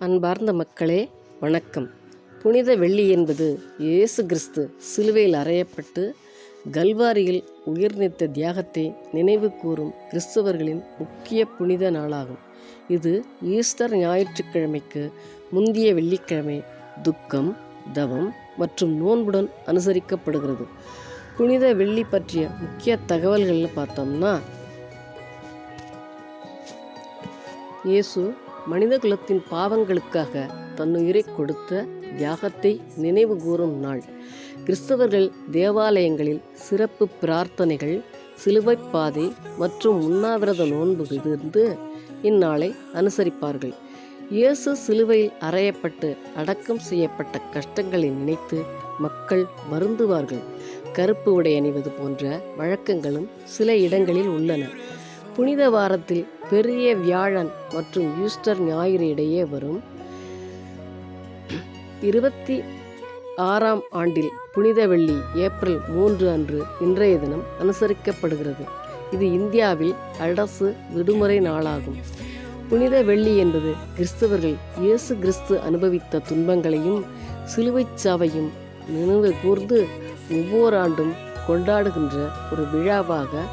அன்பார்ந்த மக்களே, வணக்கம். புனித வெள்ளி என்பது இயேசு கிறிஸ்து சிலுவையில் அறையப்பட்டு கல்வாரியில் உயிர்நீத்த தியாகத்தை நினைவு கூறும் கிறிஸ்தவர்களின் முக்கிய புனித நாளாகும். இது ஈஸ்டர் ஞாயிற்றுக்கிழமைக்கு முந்தைய வெள்ளிக்கிழமை துக்கம், தவம் மற்றும் நோன்புடன் அனுசரிக்கப்படுகிறது. புனித வெள்ளி பற்றிய முக்கிய தகவல்கள்னு பார்த்தோம்னா, இயேசு மனித குலத்தின் பாவங்களுக்காக தன்னுயிரை கொடுத்த தியாகத்தை நினைவு கூறும் நாள். கிறிஸ்தவர்கள் தேவாலயங்களில் சிறப்பு பிரார்த்தனைகள், சிலுவைப் பாதை மற்றும் உண்ணாவிரத நோன்பு இருந்து இந்நாளை அனுசரிப்பார்கள். இயேசு சிலுவையில் அறையப்பட்டு அடக்கம் செய்யப்பட்ட கஷ்டங்களை நினைத்து மக்கள் வருந்துவார்கள். கருப்பு உடை அணிவது போன்ற வழக்கங்களும் சில இடங்களில் உள்ளன. புனித வாரத்தில் பெரிய வியாழன் மற்றும் ஈஸ்டர் ஞாயிறு இடையே வரும் 26ஆம் ஆண்டில் புனித வெள்ளி ஏப்ரல் 3 அன்று இன்றைய தினம் அனுசரிக்கப்படுகிறது. இது இந்தியாவில் அரசு விடுமுறை நாளாகும். புனித வெள்ளி என்பது கிறிஸ்தவர்கள் இயேசு கிறிஸ்து அனுபவித்த துன்பங்களையும் சிலுவைச் சாவையும் நினைவு கூர்ந்து ஒவ்வொரு ஆண்டும் கொண்டாடுகின்ற ஒரு விழாவாக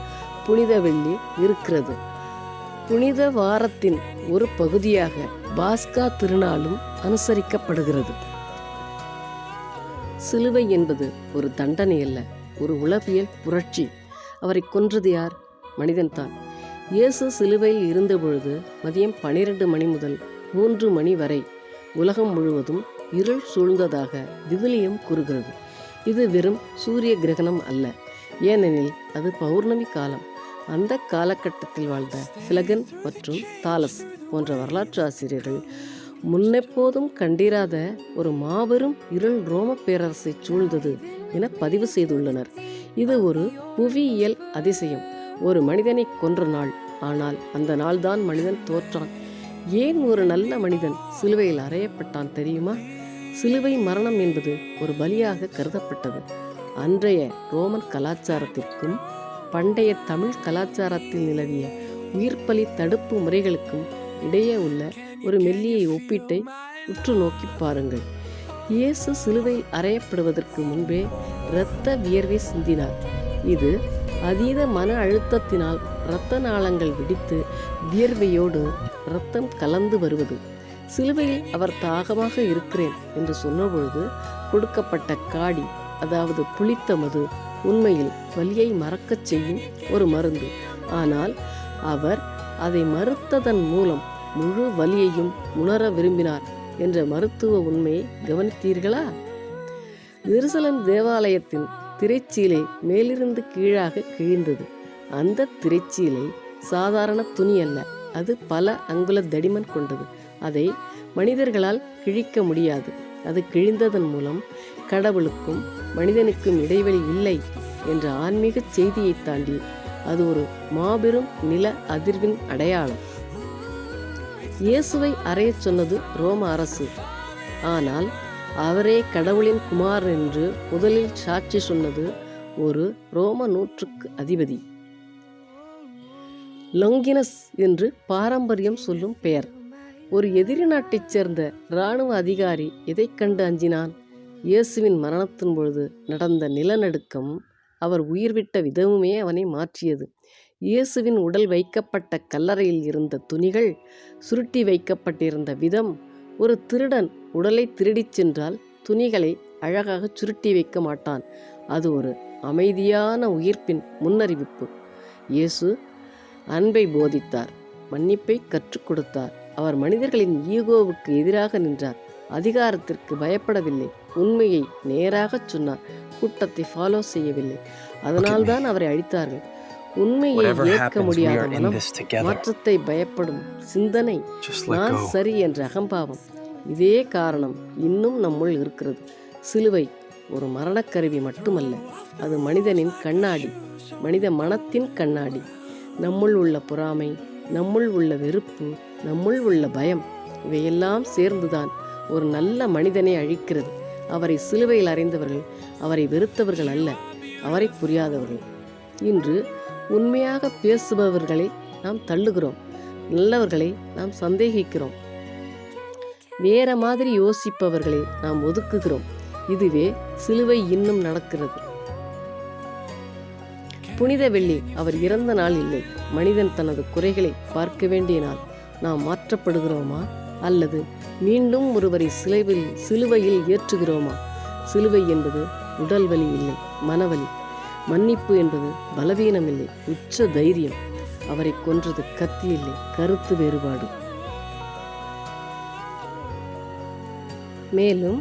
புனித வெள்ளி இருக்கிறது. புனித வாரத்தின் ஒரு பகுதியாக பாஸ்கா திருநாளும் அனுசரிக்கப்படுகிறது. சிலுவை என்பது ஒரு தண்டனை அல்ல, ஒரு உளவியல் புரட்சி. அவரை கொன்றது யார்? மனிதன்தான். இயேசு சிலுவையில் இருந்தபொழுது மதியம் 12 மணி முதல் 3 மணி வரை உலகம் முழுவதும் இருள் சூழ்ந்ததாக விவிலியம் கூறுகிறது. இது வெறும் சூரிய கிரகணம் அல்ல, ஏனெனில் அது பௌர்ணமி காலம். அந்த காலகட்டத்தில் வாழ்ந்த பிலகன் மற்றும் தாலஸ் போன்ற வரலாற்று ஆசிரியர்கள் முன்னெப்போதும் கண்டிராத ஒரு மாபெரும் இருள் ரோம பேரரசை சூழ்ந்தது என பதிவு செய்துள்ளனர். இது ஒரு புவியியல் அதிசயம். ஒரு மனிதனை கொன்ற நாள். ஆனால் அந்த நாள்தான் மனிதன் தோற்றான். ஏன் ஒரு நல்ல மனிதன் சிலுவையில் அறையப்பட்டான் தெரியுமா? சிலுவை மரணம் என்பது ஒரு பலியாக கருதப்பட்டது. அன்றைய ரோமன் கலாச்சாரத்திற்கும் பண்டைய தமிழ் கலாச்சாரத்தில் நிலவிய உயிர்ப்பலி தடுப்பு முறைகளுக்கும் இடையே உள்ள ஒரு மெல்லிய ஒப்பீட்டை உற்று நோக்கி பாருங்கள். இயேசு சிலுவையில் அறையப்படுவதற்கு முன்பே இரத்த வியர்வை சிந்தினார். இது அதீத மன அழுத்தத்தினால் இரத்த நாளங்கள் வெடித்து வியர்வையோடு இரத்தம் கலந்து வருவது. சிலுவையில் அவர் தாகமாக இருக்கிறேன் என்று சொன்னபொழுது கொடுக்கப்பட்ட காடி, அதாவது புளித்த மது, உண்மையில் வலியை மறக்கச் செய்யும் ஒரு மருந்து. ஆனால் அவர் அதை மறுத்ததன் மூலம் முழு வலியையும் உணர விரும்பினார் என்ற மருத்துவ உண்மையை கவனித்தீர்களா? எருசலேம் தேவாலயத்தின் திரைச்சீலை மேலிருந்து கீழாக கிழிந்தது. அந்த திரைச்சீலை சாதாரண துணி அல்ல, அது பல அங்குல தடிமன் கொண்டது. அதை மனிதர்களால் கிழிக்க முடியாது. அது கிழிந்ததன் மூலம் கடவுளுக்கும் மனிதனுக்கும் இடைவெளி இல்லை என்ற ஆன்மீக செய்தியை தாண்டி அது ஒரு மாபெரும் நில அதிர்வின் அடையாளம். இயேசுவை அறையச் சொன்னது ரோம அரசு. ஆனால் அவரே கடவுளின் குமார் என்று முதலில் சாட்சி சொன்னது ஒரு ரோம நூற்றுக்கு அதிபதி. லொங்கினஸ் என்று பாரம்பரியம் சொல்லும் பெயர். ஒரு எதிரி நாட்டைச் சேர்ந்த இராணுவ அதிகாரி எதை கண்டு அஞ்சினான்? இயேசுவின் மரணத்தின் பொழுது நடந்த நிலநடுக்கம், அவர் உயிர்விட்ட விதமுமே அவனை மாற்றியது. இயேசுவின் உடல் வைக்கப்பட்ட கல்லறையில் இருந்த துணிகள் சுருட்டி வைக்கப்பட்டிருந்த விதம். ஒரு திருடன் உடலை திருடிச் சென்றால் துணிகளை அழகாக சுருட்டி வைக்க மாட்டான். அது ஒரு அமைதியான உயிர்ப்பின் முன்னறிவிப்பு. இயேசு அன்பை போதித்தார், மன்னிப்பை கற்றுக் கொடுத்தார். அவர் மனிதர்களின் ஈகோவுக்கு எதிராக நின்றார். அதிகாரத்திற்கு பயப்படவில்லை. உண்மையை நேராகச் சொன்னார். கூட்டத்தை ஃபாலோ செய்யவில்லை. அதனால்தான் அவரை அழித்தார்கள். உண்மையை ஏற்க முடியாத மனம், மாற்றத்தை பயப்படும் சிந்தனை, நான் சரி என்ற அகம்பாவம், இதே காரணம் இன்னும் நம்முள் இருக்கிறது. சிலுவை ஒரு மரணக்கருவி மட்டுமல்ல, அது மனிதனின் கண்ணாடி, மனித மனத்தின் கண்ணாடி. நம்முள் உள்ள பொறாமை, நம்முள் உள்ள வெறுப்பு, நம்முள் உள்ள பயம், இவையெல்லாம் சேர்ந்துதான் ஒரு நல்ல மனிதனை அழிக்கிறது. அவரை சிலுவையில் அறைந்தவர்கள் அவரை வெறுத்தவர்கள் அல்ல, அவரை புரியாதவர்கள். இன்று உண்மையாக பேசுபவர்களை நாம் தள்ளுகிறோம், நல்லவர்களை நாம் சந்தேகிக்கிறோம். வேற மாதிரி யோசிப்பவர்களை நாம் ஒதுக்குகிறோம். இதுவே சிலுவை இன்னும் நடக்கிறது. புனித வெள்ளி அவர் இறந்த நாள் இல்லை. மனிதன் தனது குறைகளை பார்க்க வேண்டிய நாள். நாம் மாற்றப்படுகிறோமா அல்லது மீண்டும் ஒருவரை சிலுவையில் ஏற்றுகிறோமா? சிலுவை என்பது உடல் வலி இல்லை, மனவலி. மன்னிப்பு என்பது பலவீனம் இல்லை, உச்ச தைரியம். அவரை கொன்றது கத்தி இல்லை, கருத்து வேறுபாடு. மேலும்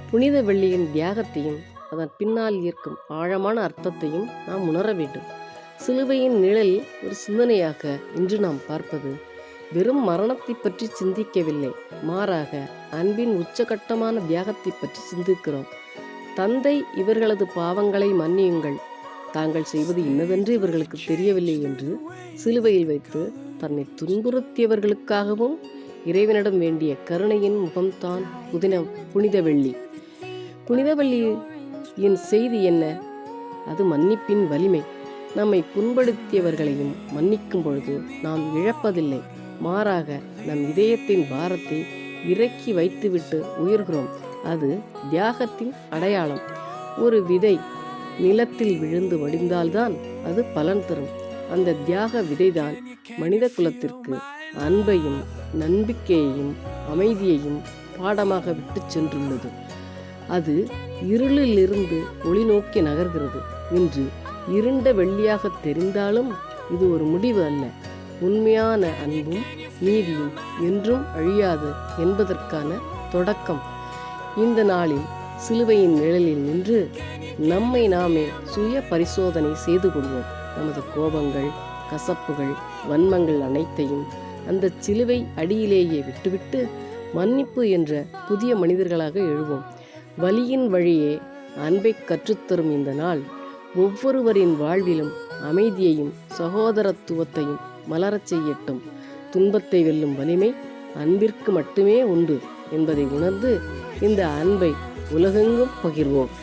புனித வெள்ளியின் தியாகத்தையும் அதன் பின்னால் இருக்கும் ஆழமான அர்த்தத்தையும் நாம் உணர வேண்டும். சிலுவையின் நிழல் ஒரு சிந்தனையாக இன்று நாம் பார்ப்பது வெறும் மரணத்தை பற்றி சிந்திக்கவில்லை, மாறாக அன்பின் உச்சகட்டமான தியாகத்தை பற்றி சிந்திக்கிறோம். தந்தை, இவர்களது பாவங்களை மன்னியுங்கள், தாங்கள் செய்வது இன்னதென்று இவர்களுக்கு தெரியவில்லை என்று சிலுவையில் வைத்து தன்னை துன்புறுத்தியவர்களுக்காகவும் இறைவனிடம் வேண்டிய கருணையின் முகம்தான் புனித வெள்ளி. புனித வெள்ளியின் செய்தி என்ன? அது மன்னிப்பின் வலிமை. நம்மை புண்படுத்தியவர்களையும் மன்னிக்கும் பொழுது நாம் இழப்பதில்லை, மாறாக நம் இதயத்தின் பாரத்தை இறக்கி வைத்துவிட்டு உயர்கிறோம். அது தியாகத்தின் அடையாளம். ஒரு விதை நிலத்தில் விழுந்து வடிந்தால்தான் அது பலன் தரும். அந்த தியாக விதைதான் மனித குலத்திற்கு அன்பையும் நம்பிக்கையையும் அமைதியையும் பாடமாக விட்டு சென்றுள்ளது. அது இருளிலிருந்து ஒளி நோக்கி நகர்கிறது. இன்று இருண்ட வெள்ளியாக தெரிந்தாலும் இது ஒரு முடிவு அல்ல, உண்மையான அன்பும் நீதியும் என்றும் அழியாது என்பதற்கான தொடக்கம். இந்த நாளில் சிலுவையின் நிழலில் நின்று நம்மை நாமே சுய பரிசோதனை செய்து கொள்வோம். நமது கோபங்கள், கசப்புகள், வன்மங்கள் அனைத்தையும் அந்த சிலுவை அடியிலேயே விட்டுவிட்டு மன்னிப்பு என்ற புதிய மனிதர்களாக எழுவோம். வலியின் வழியே அன்பை கற்றுத்தரும் இந்த நாள் ஒவ்வொருவரின் வாழ்விலும் அமைதியையும் சகோதரத்துவத்தையும் மலரச் செய்யட்டும். துன்பத்தை வெல்லும் வலிமை அன்பிற்கு மட்டுமே உண்டு என்பதை உணர்ந்து இந்த அன்பை உலகெங்கும் பகிர்வோம்.